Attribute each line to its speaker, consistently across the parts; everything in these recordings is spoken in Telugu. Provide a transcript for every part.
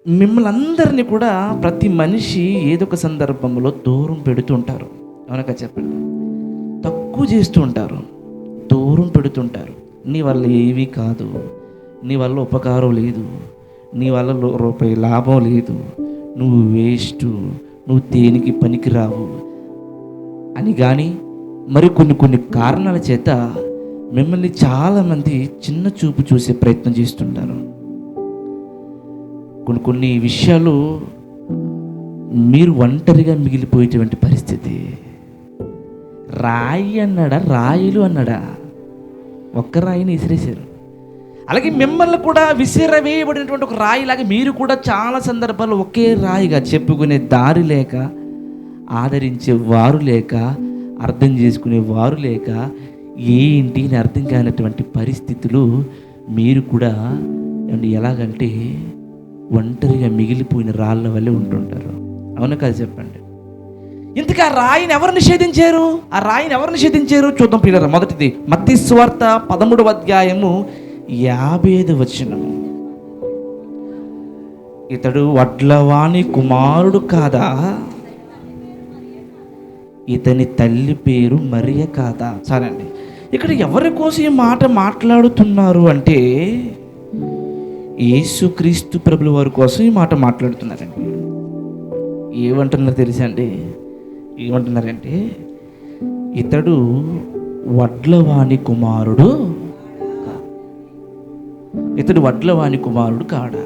Speaker 1: మిమ్మల్ని అందరినీ కూడా ప్రతి మనిషి ఏదో ఒక సందర్భంలో దూరం పెడుతుంటారు. అవునక చెప్పండి. తక్కువ చేస్తూ ఉంటారు, దూరం పెడుతుంటారు. నీ వల్ల ఏమీ కాదు, నీ వల్ల ఉపకారం లేదు, నీ వల్ల రూపాయి లాభం లేదు, నువ్వు వేస్ట్, నువ్వు దేనికి పనికిరావు అని. కానీ మరి కొన్ని కారణాల చేత మిమ్మల్ని చాలామంది చిన్న చూపు చూసే ప్రయత్నం చేస్తుంటారు. కొన్ని విషయాలు మీరు ఒంటరిగా మిగిలిపోయేటువంటి పరిస్థితి. రాయి అన్నాడా, రాయిలు అన్నాడా, ఒక్క రాయిని విసిరేశారు. అలాగే మిమ్మల్ని కూడా విసిరవేయబడినటువంటి ఒక రాయిలాగా మీరు కూడా చాలా సందర్భాల్లో ఒకే రాయిగా చెప్పుకునే దారి లేక, ఆదరించే వారు లేక, అర్థం చేసుకునే వారు లేక, ఏంటి అని అర్థం కానటువంటి పరిస్థితులు మీరు కూడా ఎలాగంటే ఒంటరిగా మిగిలిపోయిన రాళ్ళ వల్లే ఉంటుంటారు. అవునా కాదు చెప్పండి. ఇంతకీ ఆ రాయిని ఎవరు నిషేధించారు? ఆ రాయిని ఎవరు నిషేధించారు చూద్దాం పిల్లరా. మొదటిది మత్తయి సువార్త 13వ అధ్యాయము 50వ వచనము. ఇతడు వడ్లవాని కుమారుడు కాదా, ఇతని తల్లి పేరు మరియ కాదా? సరే అండి, ఇక్కడ ఎవరి కోసం ఈ మాట మాట్లాడుతున్నారు అంటే యేసుక్రీస్తు ప్రభుల వారి కోసం ఈ మాట మాట్లాడుతున్నారండి. ఏమంటున్నారు తెలుసా అండి? ఏమంటున్నారంటే ఇతడు వడ్లవాని కుమారుడు, ఇతడు వడ్లవాని కుమారుడు కాడా.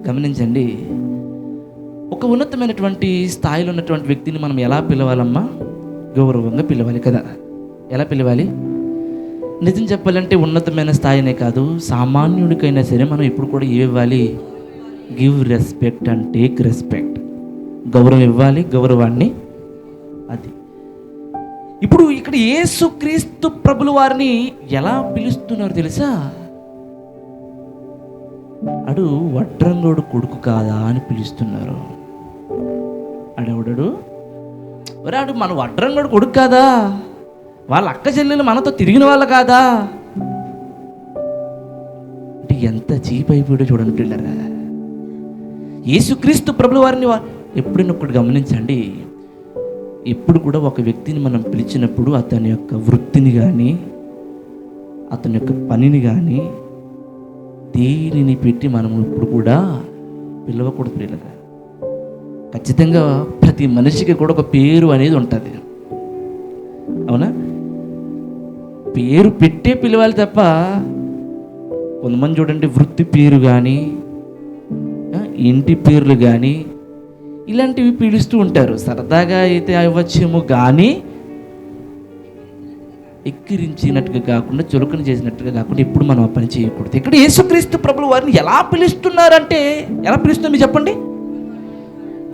Speaker 1: గమనించండి, ఒక ఉన్నతమైనటువంటి స్థాయిలో ఉన్నటువంటి వ్యక్తిని మనం ఎలా పిలవాలమ్మా? గౌరవంగా పిలవాలి కదా. ఎలా పిలవాలి? నిజం చెప్పాలంటే ఉన్నతమైన స్థాయినే కాదు, సామాన్యుడికైనా సరే మనం ఇప్పుడు కూడా ఇవ్వాలి. Give respect and take respect. గౌరవం ఇవ్వాలి, గౌరవాన్ని. అది ఇప్పుడు ఇక్కడ యేసుక్రీస్తు ప్రభుల వారిని ఎలా పిలుస్తున్నారు తెలుసా? అడు వడ్రంగోడు కొడుకు కాదా అని పిలుస్తున్నారు. అడవుడడు ఒరాడు మన వడ్రంగోడు కొడుకు కాదా, వాళ్ళ అక్క చెల్లెలు మనతో తిరిగిన వాళ్ళు కాదా అంటే ఎంత చీప్ అయిపోయాడో చూడండి పిల్లరా. యేసుక్రీస్తు ప్రభుల వారిని ఎప్పుడైనా ఒకటి గమనించండి. ఎప్పుడు కూడా ఒక వ్యక్తిని మనం పిలిచినప్పుడు అతని యొక్క వృత్తిని కానీ, అతని యొక్క పనిని కానీ, దేనిని పెట్టి మనం ఇప్పుడు కూడా పిలవకూడదు పిల్లగా. ఖచ్చితంగా ప్రతి మనిషికి కూడా ఒక పేరు అనేది ఉంటుంది. అవునా? పేరు పెట్టే పిలవాలి తప్ప కొంతమంది చూడండి వృత్తి పేరు కానీ, ఇంటి పేర్లు కానీ ఇలాంటివి పిలుస్తూ ఉంటారు. సరదాగా అయితే అవ్వచ్చేమో కానీ ఎక్కిరించినట్టుగా కాకుండా, చులకన చేసినట్టుగా కాకుండా ఎప్పుడు మనం ఆ పని చేయకూడదు. ఇక్కడ యేసుక్రీస్తు ప్రభుల వారిని ఎలా పిలుస్తున్నారంటే, ఎలా పిలుస్తున్నారు మీరు చెప్పండి?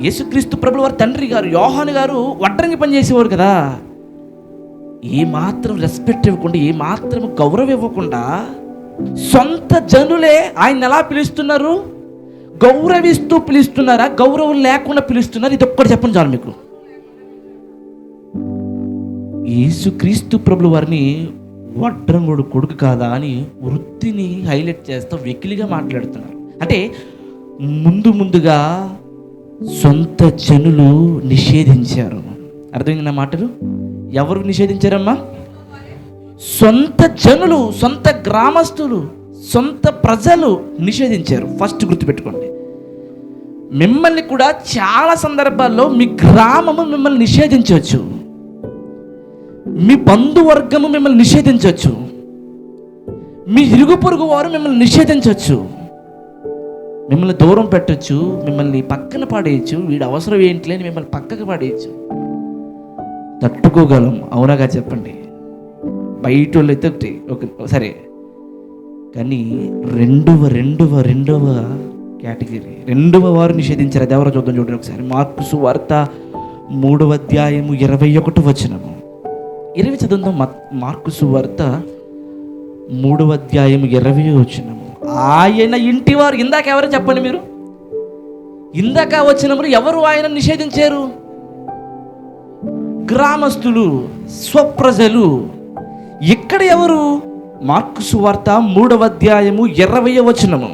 Speaker 1: యేసుక్రీస్తు ప్రభుల వారి తండ్రి గారు యోహాను గారు వడ్రంగి పని చేసేవారు కదా. ఏమాత్రం రెస్పెక్ట్ ఇవ్వకుండా, ఏమాత్రం గౌరవం ఇవ్వకుండా సొంత జనులే ఆయన ఎలా పిలుస్తున్నారు? గౌరవిస్తూ పిలుస్తున్నారా, గౌరవం లేకుండా పిలుస్తున్నారు? ఇది ఒక్కటి చెప్పండి చాలు మీకు. యేసుక్రీస్తు ప్రభుల వారిని వడ్రంగుడు కొడుకు కాదా అని వృత్తిని హైలైట్ చేస్తూ వెకిలిగా మాట్లాడుతున్నారు. అంటే ముందుగా సొంత జనులు నిషేధించారు. అర్థమైంది నా మాటలు? ఎవరు నిషేధించారమ్మా? సొంత జనులు, సొంత గ్రామస్తులు, సొంత ప్రజలు నిషేధించారు. ఫస్ట్ గుర్తుపెట్టుకోండి. మిమ్మల్ని కూడా చాలా సందర్భాల్లో మీ గ్రామము మిమ్మల్ని నిషేధించవచ్చు, మీ బంధువర్గము మిమ్మల్ని నిషేధించవచ్చు, మీ ఇరుగు పొరుగు వారు మిమ్మల్ని నిషేధించవచ్చు, మిమ్మల్ని దూరం పెట్టచ్చు, మిమ్మల్ని పక్కన పాడేయచ్చు. వీడు అవసరం ఏంటి అని మిమ్మల్ని పక్కకు పాడేయచ్చు. తట్టుకోగలం. అవునాగా చెప్పండి. బయట వాళ్ళు అయితే ఒకటి ఓకే సరే, కానీ రెండవ కేటగిరీ, రెండవ వారు నిషేధించారు. అది ఎవరో చూద్దాం చూడండి ఒకసారి. మార్కు సువార్త 3వ అధ్యాయము 21వ వచనము. 20 చదువుదాం. మార్కు సువార్త 3వ అధ్యాయము 20వ వచనము. ఆయన ఇంటివారు, ఇందాక ఎవరు చెప్పండి మీరు? ఇందాక వచనములు ఎవరు ఆయన నిషేధించారు? గ్రామస్తులు, స్వప్రజలు. ఇక్కడ ఎవరు? మార్కు సువార్త 3వ అధ్యాయము 20వ వచనము.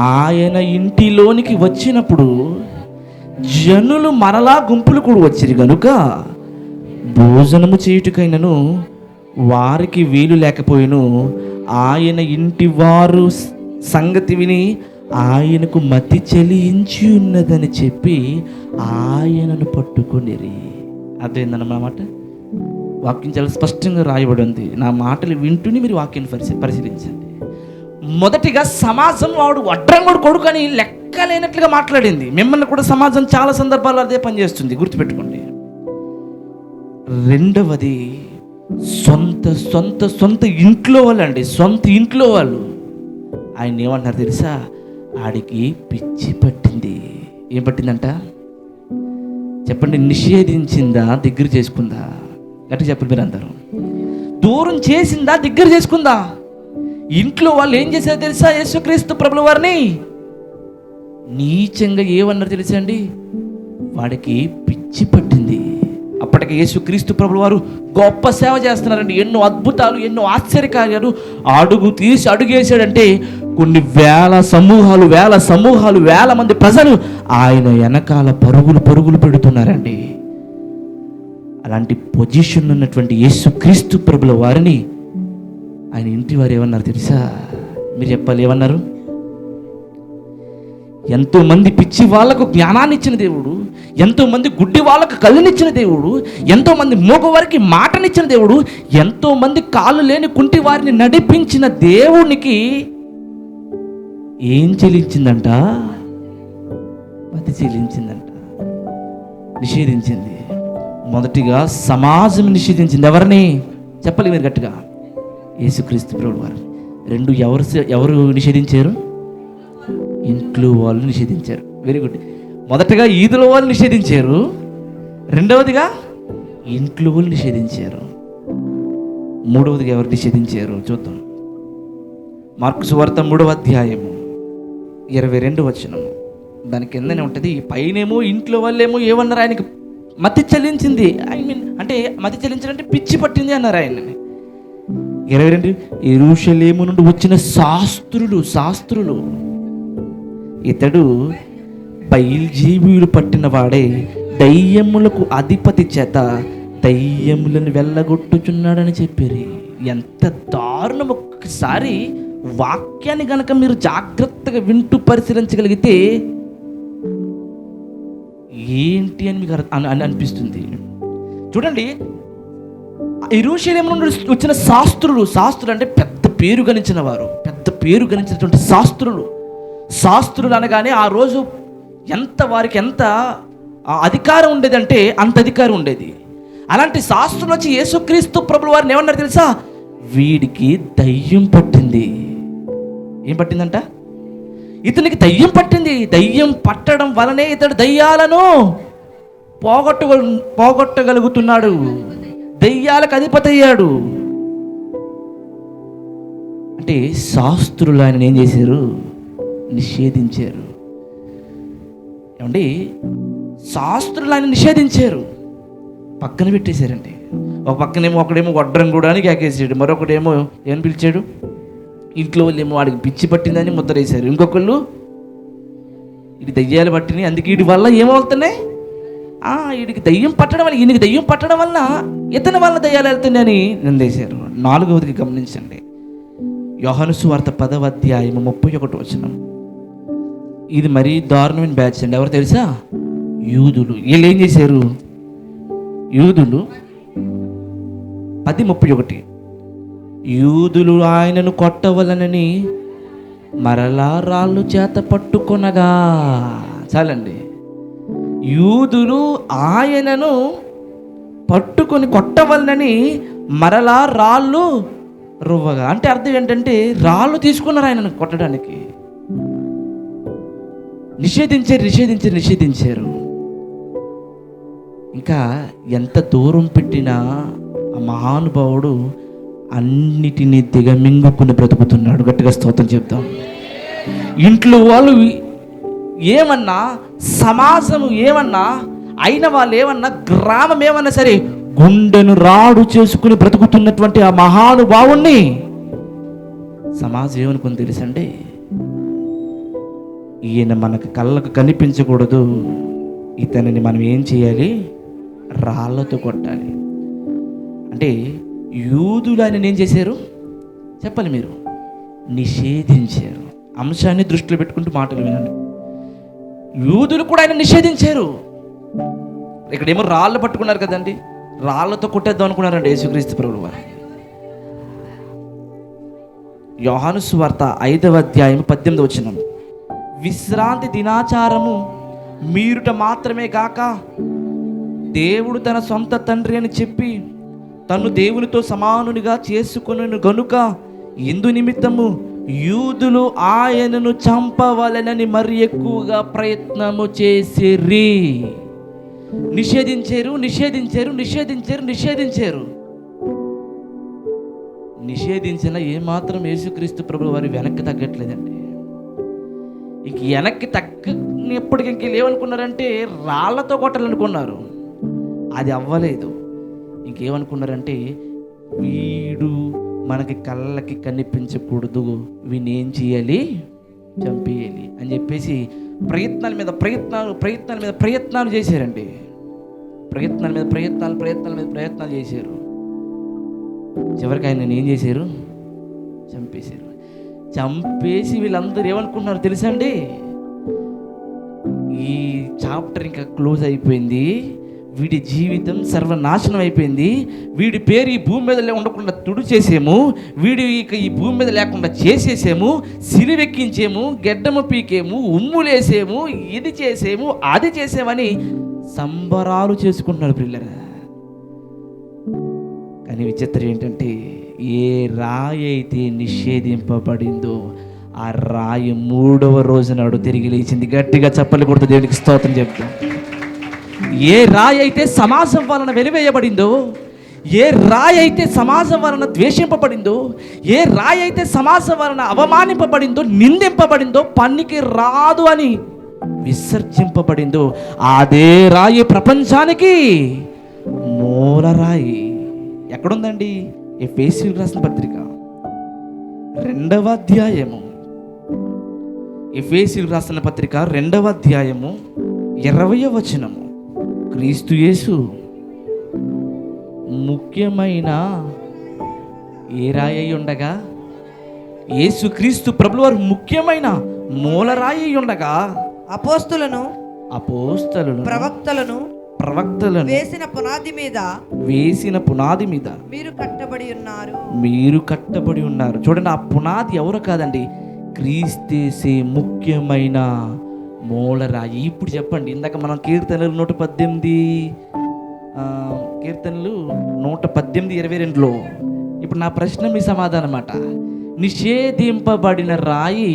Speaker 1: ఆయన ఇంటిలోనికి వచ్చినప్పుడు జనులు మరలా గుంపులు కూడా వచ్చిరి గనుక భోజనము చేయుటకైనను వారికి వీలు లేకపోయిను. ఆయన ఇంటి వారు సంగతి విని ఆయనకు మతి చెలించి ఉన్నదని చెప్పి ఆయనను పట్టుకొనిరి. అదేందన్నమాట, వాక్యం చాలా స్పష్టంగా రాయబడి ఉంది. నా మాటలు వింటూనే మీరు వాక్యాన్ని పరిశీలించండి. మొదటిగా సమాజం వాడు వడ్రంగుడు కొడుకు అని లెక్క లేనట్లుగా మాట్లాడింది. మిమ్మల్ని కూడా సమాజం చాలా సందర్భాల్లో అదే పనిచేస్తుంది, గుర్తుపెట్టుకోండి. రెండవది సొంత సొంత సొంత ఇంట్లో వాళ్ళు అండి, సొంత ఇంట్లో వాళ్ళు. ఆయన ఏమంటారు తెలుసా? ఆడికి పిచ్చి పట్టింది. ఏం పట్టిందంట చెప్పండి? నిషేధించిందా, దగ్గర చేసుకుందా? గట్టిగా చెప్పండి మీరు అందరూ. దూరం చేసిందా, దగ్గర చేసుకుందా? ఇంట్లో వాళ్ళు ఏం చేశారో తెలుసా? యేసుక్రీస్తు ప్రభుల వారిని నీచంగా ఏమన్నారు తెలుసా అండి? వాడికి పిచ్చి పట్టింది. అప్పటికి యేసుక్రీస్తు ప్రభుల వారు గొప్ప సేవ చేస్తున్నారండి. ఎన్నో అద్భుతాలు, ఎన్నో ఆశ్చర్యకార్యాలు. అడుగు తీసి అడుగేసాడంటే కొన్ని వేల సమూహాలు వేల మంది ప్రజలు ఆయన వెనకాల పరుగులు పెడుతున్నారండి. అలాంటి పొజిషన్ ఉన్నటువంటి యేసుక్రీస్తు ప్రభుల వారిని ఆయన ఇంటి వారు ఏమన్నారు తెలుసా? మీరు చెప్పాలి, ఏమన్నారు? ఎంతోమంది పిచ్చి వాళ్ళకు జ్ఞానాన్ని ఇచ్చిన దేవుడు, ఎంతోమంది గుడ్డి వాళ్ళకు కళ్ళనిచ్చిన దేవుడు, ఎంతోమంది మూగవారికి మాటనిచ్చిన దేవుడు, ఎంతోమంది కాళ్ళు లేని కుంటి వారిని నడిపించిన దేవునికి ఏం చెల్లించిందంట? మతి చెల్లించిందంట, నిషేధించింది. మొదటిగా సమాజం నిషేధించింది. ఎవరిని చెప్పాలి మీరు గట్టిగా? యేసుక్రీస్తు ప్రభువు వారు. రెండు ఎవరు నిషేధించారు? ఇంట్లో వాళ్ళు నిషేధించారు. Very good. మొదటగా ఈదుల వాళ్ళు నిషేధించారు, రెండవదిగా ఇంట్లో వాళ్ళు నిషేధించారు, మూడవదిగా ఎవరు నిషేధించారు చూద్దాం. మార్కు సువార్త 3వ అధ్యాయము 22వ వచనము. దాని కిందనే ఉంటుంది. పైనేమో ఇంట్లో వాళ్ళేమో ఏమన్నారు? ఆయనకి మతి చెల్లించింది. అంటే మతి చెల్లించాలంటే పిచ్చి పట్టింది అన్నారు ఆయనని. 22 యెరూషలేము నుండి వచ్చిన శాస్త్రులు ఇతడు బయల్జీవులు పట్టిన వాడే, దయ్యములకు అధిపతి చేత దయ్యములను వెళ్ళగొట్టుచున్నాడని చెప్పారు. ఎంత దారుణం! ఒక్కసారి వాక్యాన్ని గనక మీరు జాగ్రత్తగా వింటూ పరిశీలించగలిగితే ఏంటి అని మీకు అనిపిస్తుంది. చూడండి, యెరూషలేము నుండి వచ్చిన శాస్త్రులు అంటే పెద్ద పేరు గణించిన వారు, పెద్ద పేరు గణించినటువంటి శాస్త్రులు అనగానే ఆ రోజు వారికి ఎంత అధికారం ఉండేదంటే అంత అధికారం ఉండేది. అలాంటి శాస్త్రులు వచ్చి యేసుక్రీస్తు ప్రభుల వారిని ఏమన్నారు తెలుసా? వీడికి దయ్యం పట్టింది. ఏం పట్టిందంట? ఇతనికి దయ్యం పట్టింది. దయ్యం పట్టడం వలనే ఇతడు దయ్యాలను పోగొట్టగలుగుతున్నాడు, దయ్యాలకు అధిపతి అయ్యాడు. అంటే శాస్త్రులు ఆయన ఏం చేశారు? నిషేధించారు. ఏమండి, శాస్త్రులు ఆయన నిషేధించారు, పక్కన పెట్టేశారండి. ఒకడేమో వడ్రంగుడు అని కేకేసాడు, మరొకడేమో ఏం పిలిచాడు? ఇంట్లో వాళ్ళు ఏమో వాడికి పిచ్చి పట్టిందని ముద్రేశారు. ఇంకొకళ్ళు ఇది దయ్యాలు పట్టినాయి, అందుకే వీడి వల్ల ఏమవుతున్నాయి? వీడికి దయ్యం పట్టడం వల్ల, ఈయనకి దయ్యం పట్టడం వల్ల ఇతని వల్ల దయ్యాలు వెళ్తున్నాయని నిందేశారు. 4వదికి గమనించండి. యోహాను సువార్త 10వ అధ్యాయము 31వ వచనం. ఇది మరీ దారుణమైన బ్యాచ్ అండి. ఎవరు తెలుసా? యూదులు. వీళ్ళు ఏం చేశారు? యూదులు 10:31 యూదులు ఆయనను కొట్టవలనని మరలా రాళ్ళు చేత పట్టుకొనగా. చాలండి. యూదులు ఆయనను పట్టుకొని కొట్టవలనని మరలా రాళ్ళు రువ్వగా. అంటే అర్థం ఏంటంటే రాళ్ళు తీసుకున్నారు ఆయనను కొట్టడానికి. నిషేధించారు. ఇంకా ఎంత దూరం పెట్టినా ఆ మహానుభావుడు అన్నిటినీ దిగమింగుకుని బ్రతుకుతున్నాడు. గట్టిగా స్తోత్రం చెప్తాం. ఇంట్లో వాళ్ళు ఏమన్నా, సమాజం ఏమన్నా, అయిన వాళ్ళు ఏమన్నా, గ్రామం ఏమన్నా సరే, గుండెను రాడు చేసుకుని బ్రతుకుతున్నటువంటి ఆ మహానుభావుణ్ణి సమాజం ఏమనుకుని తెలుసండి? ఈయన మనకు కళ్ళకు కనిపించకూడదు, ఇతనిని మనం ఏం చేయాలి? రాళ్ళతో కొట్టాలి. అంటే యూదులు ఆయన ఏం చేశారు చెప్పాలి మీరు? నిషేధించారు. అంశాన్ని దృష్టిలో పెట్టుకుంటూ మాటలు వినండి. యూదులు కూడా ఆయన నిషేధించారు. ఇక్కడేమో రాళ్ళు పట్టుకున్నారు కదండి, రాళ్ళతో కొట్టేద్దాం అనుకున్నారండి యేసుక్రీస్తు ప్రభువు వారు. యోహాను సువార్త 5వ అధ్యాయం 18వ వచనం, విశ్రాంతి దినాచారము మీరుట మాత్రమే కాక దేవుడు తన సొంత తండ్రి అని చెప్పి తను దేవునితో సమానునిగా చేసుకొనెను గనుక ఇందు నిమిత్తము యూదులు ఆయనను చంపవలెనని మరి ఎక్కువగా ప్రయత్నము చేసిరి. నిషేధించారు, నిషేధించారు, నిషేధించారు, నిషేధించారు. నిషేధించిన ఏమాత్రం యేసుక్రీస్తు ప్రభువు వారి వెనక్కి తగ్గట్లేదండి. ఇంక వెనక్కి తగ్గప్పటికి ఇంక ఏమనుకున్నారంటే రాళ్లతో కొట్టాలనుకున్నారు, అది అవ్వలేదు. ఇంకేమనుకున్నారంటే వీడు మనకి కళ్ళకి కనిపించకూడదు, వీని ఏం చేయాలి? చంపేయాలి అని చెప్పేసి ప్రయత్నాల మీద ప్రయత్నాలు చేశారండి. ప్రయత్నాల మీద ప్రయత్నాలు చేశారు. చివరికి ఆయన ఏం చేశారు? చంపేశారు. చంపేసి వీళ్ళందరూ ఏమనుకుంటున్నారు తెలుసా అండి? ఈ చాప్టర్ ఇంకా క్లోజ్ అయిపోయింది, వీడి జీవితం సర్వనాశనం అయిపోయింది, వీడి పేరు ఈ భూమి మీద ఉండకుండా తుడిచేసేము, వీడి ఇక ఈ భూమి మీద లేకుండా చేసేసేము, సిలువెక్కించేము, గెడ్డము పీకేము, ఉమ్ములేసేము, ఇది చేసేము, అది చేసేమని సంబరాలు చేసుకుంటున్నారు పిల్లలు. కానీ విచిత్రం ఏంటంటే ఏ రాయి అయితే నిషేధింపబడిందో ఆ రాయి 3వ రోజు నాడు తిరిగి లేచింది. గట్టిగా చప్పట్లు కొడుతూ దేవునికి స్తోత్రం చెప్తాం. ఏ రాయి అయితే సమాజం వలన వెలివేయబడిందో, ఏ రాయి అయితే సమాజం వలన ద్వేషింపబడిందో, ఏ రాయి అయితే సమాజం వలన అవమానింపబడిందో, నిందింపబడిందో, పనికి రాదు అని విసర్జింపబడిందో, అదే రాయి ప్రపంచానికి మూలరాయి. ఎక్కడుందండి? ఎఫెసీయులకు రాసిన పత్రిక 2వ అధ్యాయము, ఎఫెసీయులకు రాసిన పత్రిక 2వ అధ్యాయము 20వ వచనము, క్రీస్తు యేసు ముఖ్యమైన ఏ రాయి అయి ఉండగా, యేసు క్రీస్తు ప్రభువు వారు ముఖ్యమైన మూలరాయి అయి ఉండగా
Speaker 2: అపోస్తలులను ప్రవక్తలను వేసిన పునాది మీద మీరు కట్టబడి ఉన్నారు. చూడండి, ఆ పునాది ఎవరు కాదండి, క్రీస్తేసే ముఖ్యమైన మూలరాయి. ఇప్పుడు చెప్పండి, ఇందాక మనం కీర్తనలు 118:22లో ఇప్పుడు నా ప్రశ్న మీ సమాధానం అన్నమాట. నిషేధింపబడిన రాయి,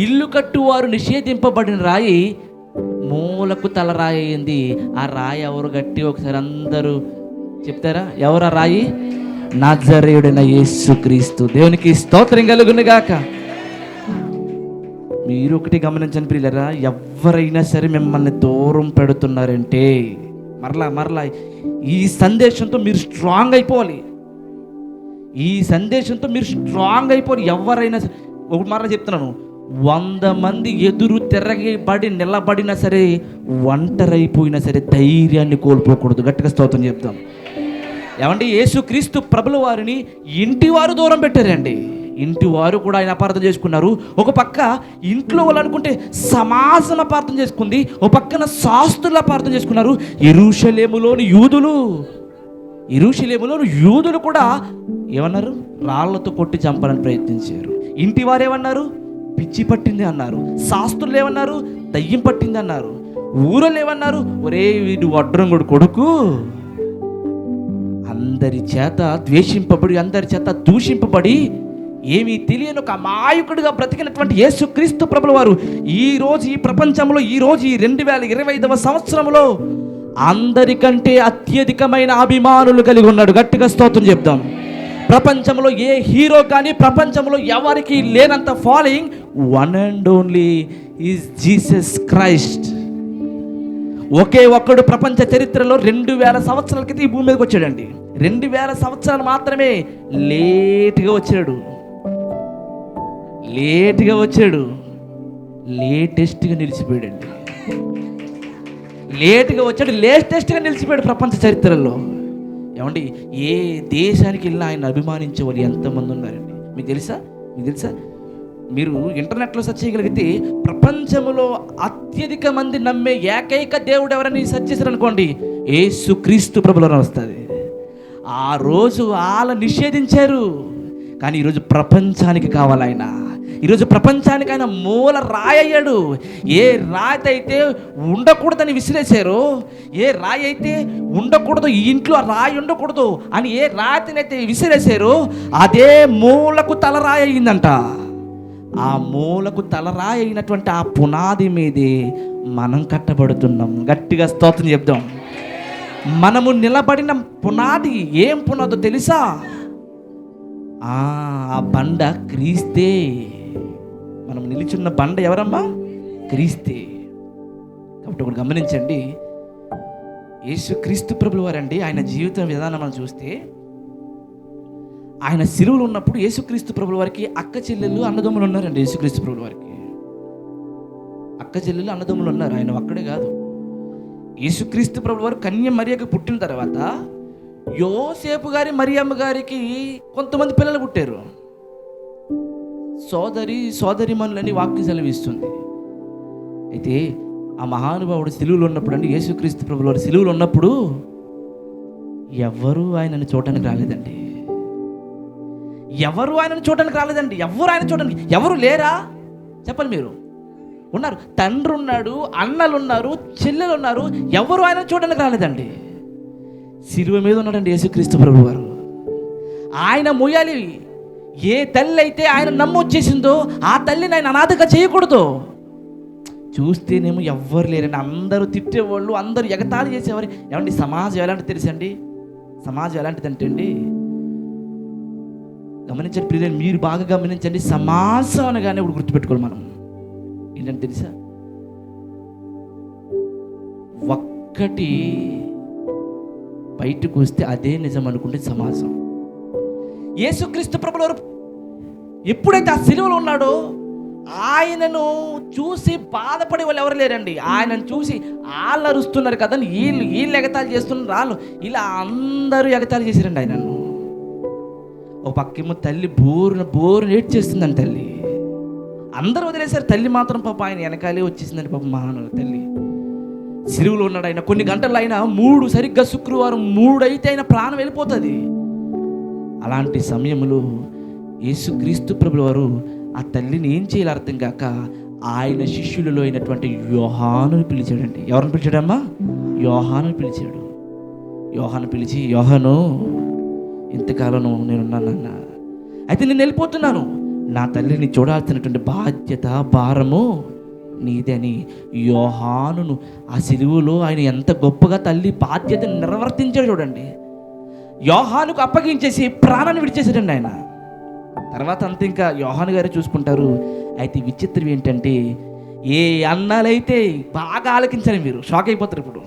Speaker 2: ఇల్లు కట్టువారు నిషేధింపబడిన రాయి మూలకు తలరాయి అయింది. ఆ రాయి ఎవరు గట్టి ఒకసారి అందరూ చెప్తారా? ఎవరు ఆ రాయి? నజరేయుడైన యేసుక్రీస్తు. దేవునికి స్తోత్రం కలుగును గాక. మీరు ఒకటి గమనించండి ప్రియులారా, ఎవరైనా సరే మిమ్మల్ని దూరం పెడుతున్నారంటే మరలా ఈ సందేశంతో మీరు స్ట్రాంగ్ అయిపోవాలి. ఎవరైనా ఒక మరలా చెప్తున్నాను, 100 మంది ఎదురు తిరగబడి నిలబడినా సరే, ఒంటరైపోయినా సరే ధైర్యాన్ని కోల్పోకూడదు. గట్టిగా స్తోత్రం చెప్తాం. ఏమండి, యేసుక్రీస్తు ప్రభుల వారిని ఇంటి వారు దూరం పెట్టారండి. ఇంటి వారు కూడా ఆయన అపార్థం చేసుకున్నారు. ఒక పక్క ఇంట్లో వాళ్ళు అనుకుంటే సమాజం అపార్థం చేసుకుంది, ఒక పక్కన శాస్త్రులు అపార్థం చేసుకున్నారు. యెరూషలేములోని యూదులు కూడా ఏమన్నారు? రాళ్లతో కొట్టి చంపాలని ప్రయత్నించారు. ఇంటి వారు ఏమన్నారు? పిచ్చి పట్టింది అన్నారు. శాస్త్రులు ఏమన్నారు? దయ్యం పట్టింది అన్నారు. ఊరలు ఏమన్నారు? ఒరే వీడు వడ్రంగుడు కొడుకు, అందరి చేత ద్వేషింపబడి, అందరి చేత దూషింపబడి, ఏమీ తెలియని ఒక అమాయకుడిగా బ్రతికినటువంటి యేసుక్రీస్తు ప్రభుల వారు ఈరోజు ఈ ప్రపంచంలో, ఈరోజు ఈ 2025వ సంవత్సరంలో అందరికంటే అత్యధికమైన అభిమానులు కలిగి ఉన్నాడు. గట్టిగా స్తోత్రం చెప్దాం. ప్రపంచంలో ఏ హీరో కానీ, ప్రపంచంలో ఎవరికి లేనంత following, one and only is Jesus Christ. ఒకే ఒక్కడు ప్రపంచ చరిత్రలో 2000 సంవత్సరాల క్రితం ఈ భూమి మీదకి వచ్చాడండి. 2000 సంవత్సరాలు మాత్రమే లేటుగా వచ్చాడు.
Speaker 1: లేటెస్ట్గా నిలిచిపోయాడండి. లేటుగా వచ్చాడు, లేటెస్ట్గా నిలిచిపోయాడు ప్రపంచ చరిత్రలో. ఏమండి, ఏ దేశానికి వెళ్ళినా ఆయన అభిమానించే వాళ్ళు ఎంతమంది ఉన్నారండి. మీకు తెలుసా? మీరు ఇంటర్నెట్లో సెర్చ్ చేయగలిగితే ప్రపంచంలో అత్యధిక మంది నమ్మే ఏకైక దేవుడు ఎవరని సెర్చ్ చేశారనుకోండి, యేసుక్రీస్తు ప్రభువుని వస్తుంది. ఆ రోజు వాళ్ళ నిషేధించారు, కానీ ఈరోజు ప్రపంచానికి కావాలి ఆయన. ఈరోజు ప్రపంచానికి ఆయన మూల రాయి అయ్యాడు. ఏ రాయి అయితే ఉండకూడదని విసిరేశారో, ఏ రాయి అయితే ఉండకూడదు, ఈ ఇంట్లో రాయి ఉండకూడదు అని ఏ రాతినైతే విసిరేశారో, అదే మూలకు తలరాయి అయిందంట. ఆ మూలకు తలరాయి అయినటువంటి ఆ పునాది మీదే మనం కట్టబడుతున్నాం. గట్టిగా స్తోత్రం చెప్దాం. మనము నిలబడిన పునాది ఏం పునాదో తెలుసా? ఆ బండ క్రీస్తే. మనం నిలిచున్న బండ ఎవరమ్మా? క్రీస్తే. కాబట్టి ఒకటి గమనించండి, యేసుక్రీస్తు ప్రభువు వారండి, ఆయన జీవిత విధానం మనం చూస్తే, ఆయన సిలువలో ఉన్నప్పుడు యేసుక్రీస్తు ప్రభువు వారికి అక్క చెల్లెళ్ళు అన్నదమ్ములు ఉన్నారండి. యేసుక్రీస్తు ప్రభువు వారికి అక్క చెల్లెళ్ళు అన్నదమ్ములు ఉన్నారు. ఆయన ఒక్కడే కాదు. యేసుక్రీస్తు ప్రభువు వారు కన్య మరియకు పుట్టిన తర్వాత యోసేపు గారి మరియమ్మ గారికి కొంతమంది పిల్లలు పుట్టారు. సోదరిమణులని వాక్యం సెలవిస్తుంది. అయితే ఆ మహానుభావుడు సిలువలో ఉన్నప్పుడు అండి, యేసుక్రీస్తు ప్రభువు వారు సిలువలో ఉన్నప్పుడు ఎవరు ఆయనను చూడటానికి రాలేదండి. ఎవరు ఆయన చూడడానికి ఎవరు లేరా? చెప్పండి మీరు. ఉన్నారు. తండ్రి ఉన్నాడు, అన్నలు ఉన్నారు, చెల్లెలు ఉన్నారు. ఎవరు ఆయన చూడడానికి రాలేదండి. సిలువ మీద ఉన్నాడండి యేసుక్రీస్తు ప్రభువు వారు. ఆయన మొయ్యాలి. ఏ తల్లి అయితే ఆయన నమ్మొచ్చేసిందో ఆ తల్లిని ఆయన అనాథగా చేయకూడదు. చూస్తేనేమో ఎవ్వరు లేరండి. అందరూ తిట్టేవాళ్ళు, అందరూ ఎగతాళి చేసేవారు. ఏమండి, సమాజం ఎలాంటిది తెలుసండి? సమాజం ఎలాంటిదంటే అండి, గమనించండి ప్రియులు, మీరు బాగా గమనించండి. సమాజం అనగానే ఇప్పుడు గుర్తుపెట్టుకోవాలి మనం ఏంటంటే తెలుసా? ఒక్కటి బయటకు వస్తే అదే నిజం అనుకుంటే సమాజం. యేసుక్రీస్తు ప్రభువు వారు ఎప్పుడైతే ఆ సిలువలో ఉన్నాడో ఆయనను చూసి బాధపడే వాళ్ళు ఎవరు లేరండి. ఆయనను చూసి వాళ్ళు అరుస్తున్నారు కదా, వీళ్ళు ఎగతాళి చేస్తున్నారు, వాళ్ళు ఇలా అందరూ ఎగతాళి చేశారండి ఆయనను. ఒక పక్కేమో తల్లి బోరున ఏడ్చేస్తుందండి. తల్లి అందరూ వదిలేశారు, తల్లి మాత్రం పాప ఆయన వెనకాలే వచ్చేసిందండి. పాప మహాను తల్లి సిలువలో ఉన్నాడు ఆయన. కొన్ని గంటలు అయినా సరిగ్గా శుక్రవారం 3 అయితే ఆయన ప్రాణం వెళ్ళిపోతుంది. అలాంటి సమయంలో యేసుక్రీస్తు ప్రభువు వారు ఆ తల్లిని ఏం చేయాలో అర్థం కాక ఆయన శిష్యులలో అయినటువంటి యోహానుని పిలిచాడండి. ఎవరిని పిలిచాడమ్మా? యోహానుని పిలిచాడు. యోహాను పిలిచి, యోహాను, ఇంతకాలం నేనున్నానన్న, అయితే నేను వెళ్ళిపోతున్నాను, నా తల్లిని చూడాల్సినటువంటి బాధ్యత భారము నీదే అని యోహానును ఆ సిలువలో ఆయన ఎంత గొప్పగా తల్లి బాధ్యతను నిర్వర్తించాడు చూడండి. యోహానుకు అప్పగించేసి ప్రాణాన్ని విడిచేసాడండి ఆయన. తర్వాత అంతా ఇంకా యోహాను గారే చూసుకుంటారు. అయితే విచిత్రం ఏంటంటే, ఏ అన్నలైతే బాగా ఆలకించాలి, మీరు షాక్ అయిపోతారు ఇప్పుడు.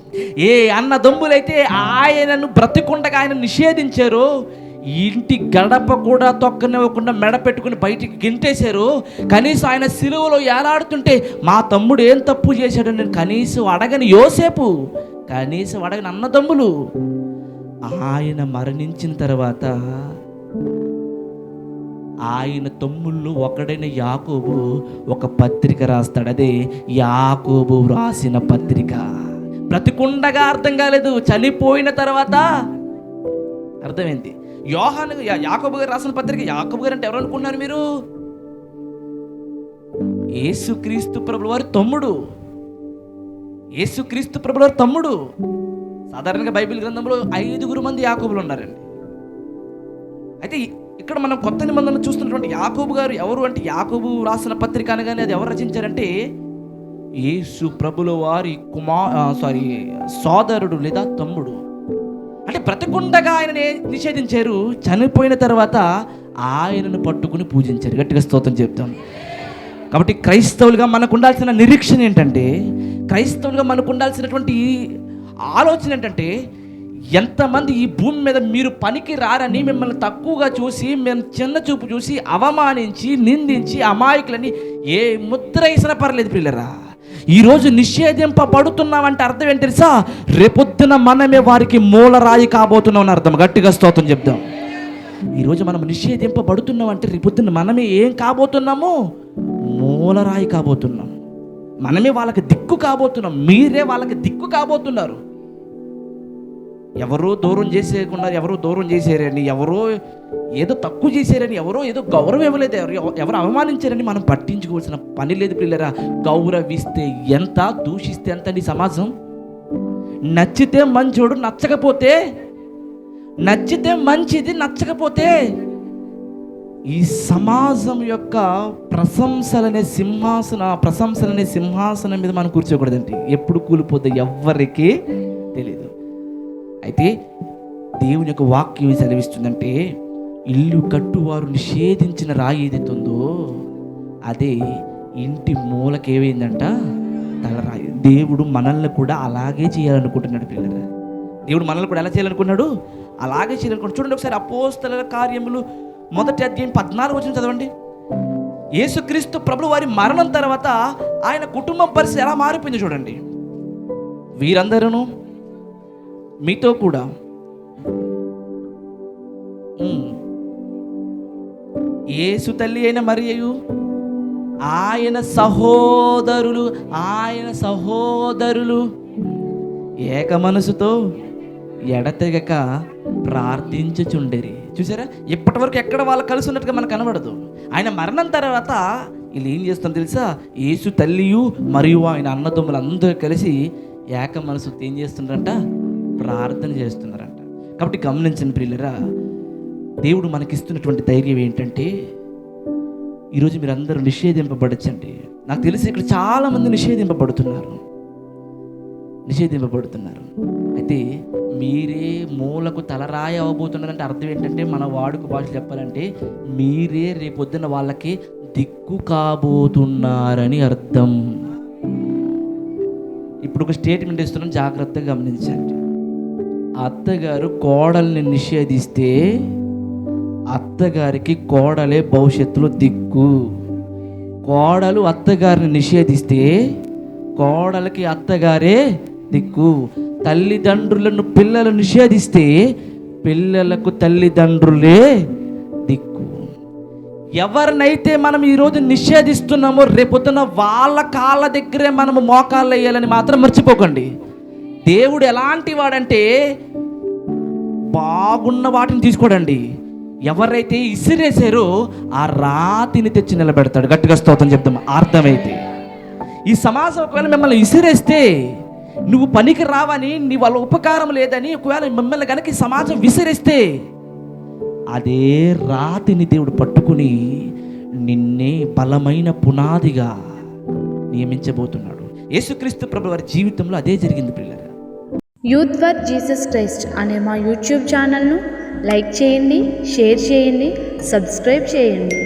Speaker 1: ఏ అన్న దొంబులైతే ఆయనను బ్రతికుండగా ఆయన నిషేధించారో, ఇంటి గడప కూడా తొక్కనివ్వకుండా మెడ పెట్టుకుని బయటికి గెంటేశారు. కనీసం ఆయన సిలువలో ఏలాడుతుంటే మా తమ్ముడు ఏం తప్పు చేశాడని నేను కనీసం అడగని యోసేపు, కనీసం అడగని అన్నదమ్ములు, ఆయన మరణించిన తర్వాత ఆయన తమ్ముళ్ళు ఒకడైన యాకోబు ఒక పత్రిక రాస్తాడు. అదే యాకోబు రాసిన పత్రిక. బ్రతికుండగా అర్థం కాలేదు, చనిపోయిన తర్వాత అర్థమైంది. యాకోబు గారు రాసిన పత్రిక. యాకోబు గారు అంటే ఎవరు అనుకున్నారు మీరు? యేసుక్రీస్తు ప్రభువు వారి తమ్ముడు. యేసుక్రీస్తు ప్రభువు వారి తమ్ముడు. సాధారణంగా బైబిల్ గ్రంథంలో 5 మంది యాకోబులు ఉన్నారండి. అయితే ఇక్కడ మనం కొత్త నిబంధన చూస్తున్నటువంటి యాకోబు గారు ఎవరు అంటే, యాకోబు రాసిన పత్రిక అనగానే అది ఎవరు రచించారంటే యేసు ప్రభుల వారి సోదరుడు లేదా తమ్ముడు. అంటే బ్రతికుండగా ఆయనని నిషేధించారు, చనిపోయిన తర్వాత ఆయనను పట్టుకుని పూజించారు. గట్టిగా స్తోత్రం చెప్తాం. కాబట్టి క్రైస్తవులుగా మనకు ఉండాల్సిన నిరీక్షణ ఏంటంటే, క్రైస్తవులుగా మనకు ఉండాల్సినటువంటి ఆలోచన ఏంటంటే, ఎంతమంది ఈ భూమి మీద మీరు పనికి రారని మిమ్మల్ని తక్కువగా చూసి, మేము చిన్న చూపు చూసి, అవమానించి, నిందించి, అమాయకులని ఏ ముద్ర వేసినా పర్లేదు పిల్లరా. ఈరోజు నిషేధింపబడుతున్నామంటే అర్థం ఏంటి తెలుసా? రేపొద్దున మనమే వారికి మూలరాయి కాబోతున్నాం అని అర్థం. గట్టిగా స్తోత్రం చెప్దాం. ఈరోజు మనం నిషేధింపబడుతున్నాం అంటే రేపొద్దున మనమే ఏం కాబోతున్నాము? మూలరాయి కాబోతున్నాం. మనమే వాళ్ళకి దిక్కు కాబోతున్నాం. మీరే వాళ్ళకి దిక్కు కాబోతున్నారు. ఎవరో దూరం చేసేకున్నారు, ఎవరో దూరం చేశారని, ఎవరో ఏదో తక్కువ చేశారని, ఎవరో ఏదో గౌరవం ఇవ్వలేదు, ఎవరు అవమానించారని మనం పట్టించుకోవాల్సిన పని లేదు పిల్లరా. గౌరవిస్తే ఎంత, దూషిస్తే ఎంత నీ సమాజం. నచ్చితే మంచోడు, నచ్చితే మంచిది, నచ్చకపోతే ఈ సమాజం యొక్క ప్రశంసలనే సింహాసనం మీద మనం కూర్చోకూడదండి. ఎప్పుడు కూలిపోతే ఎవ్వరికీ తెలీదు. అయితే దేవుని యొక్క వాక్యం సెలవిస్తుందంటే, ఇల్లు కట్టువారు నిషేధించిన రాయి ఏదైతే ఉందో అదే ఇంటి మూలకేమైందంట? తలరాయి. దేవుడు మనల్ని కూడా అలాగే చేయాలనుకుంటున్నాడు పిల్లరా. దేవుడు మనల్ని కూడా ఎలా చేయాలనుకున్నాడు? అలాగే చేయాలనుకుంటున్నాడు. చూడండి ఒకసారి అపోస్తలుల కార్యములు 1వ అధ్యాయం 14వ వచనం చదవండి. యేసుక్రీస్తు ప్రభువు వారి మరణం తర్వాత ఆయన కుటుంబం పరిస్థితి ఎలా మారిపోయింది చూడండి. వీరందరూ మీతో కూడా యేసు తల్లి అయిన మరియయు ఆయన సహోదరులు ఏక మనసుతో ఎడతెగక ప్రార్థించుచుండేరి. చూసారా, ఇప్పటి వరకు ఎక్కడ వాళ్ళు కలిసి ఉన్నట్టుగా మనకు కనబడదు. ఆయన మరణం తర్వాత వీళ్ళు ఏం చేస్తారో తెలుసా? యేసు తల్లియు మరియు ఆయన అన్నదమ్ములు అందరూ కలిసి ఏక మనసుతో ఏం చేస్తున్నారంట? ప్రార్థన చేస్తున్నారంట. కాబట్టి గమనించండి ప్రియులరా, దేవుడు మనకిస్తున్నటువంటి ధైర్యం ఏంటంటే, ఈరోజు మీరు అందరూ నిషేధింపబడచ్చండి. నాకు తెలిసి ఇక్కడ చాలామంది నిషేధింపబడుతున్నారు. అయితే మీరే మూలకు తలరాయి అవ్వబోతున్నారంటే అర్థం ఏంటంటే, మన వాడుక భాష చెప్పాలంటే మీరే రేపొద్దున వాళ్ళకి దిక్కు కాబోతున్నారని అర్థం. ఇప్పుడు ఒక స్టేట్మెంట్ ఇస్తున్నాను, జాగ్రత్తగా గమనించండి. అత్తగారు కోడల్ని నిషేధిస్తే అత్తగారికి కోడలే భవిష్యత్తులో దిక్కు. కోడలు అత్తగారిని నిషేధిస్తే కోడలకి అత్తగారే దిక్కు. తల్లిదండ్రులను పిల్లలు నిషేధిస్తే పిల్లలకు తల్లిదండ్రులే దిక్కు. ఎవరినైతే మనం ఈరోజు నిషేధిస్తున్నామో రేపొద్దున వాళ్ళ కాళ్ళ దగ్గరే మనము మోకాళ్ళు వేయాలని మాత్రం మర్చిపోకండి. దేవుడు ఎలాంటి వాడంటే బాగున్న వాటిని తీసుకోడండి. ఎవరైతే ఇసిరేసారో ఆ రాతిని తెచ్చి నిలబెడతాడు. గట్టిగా స్తోత్రం చెప్తాం. అర్థమైతే ఈ సమాజం ఒకవేళ మిమ్మల్ని ఇసిరేస్తే, నువ్వు పనికి రావని, నీ వాళ్ళ ఉపకారం లేదని ఒకవేళ మిమ్మల్ని కనుక ఈ సమాజం విసిరేస్తే, అదే రాతిని దేవుడు పట్టుకుని నిన్నే బలమైన పునాదిగా నియమించబోతున్నాడు. యేసుక్రీస్తు ప్రభువు వారి జీవితంలో అదే జరిగింది పిల్లలు.
Speaker 3: యూత్ ఫర్ జీసస్ క్రైస్ట్ అనే మా యూట్యూబ్ ఛానల్ను లైక్ చేయండి, షేర్ చేయండి, సబ్స్క్రైబ్ చేయండి.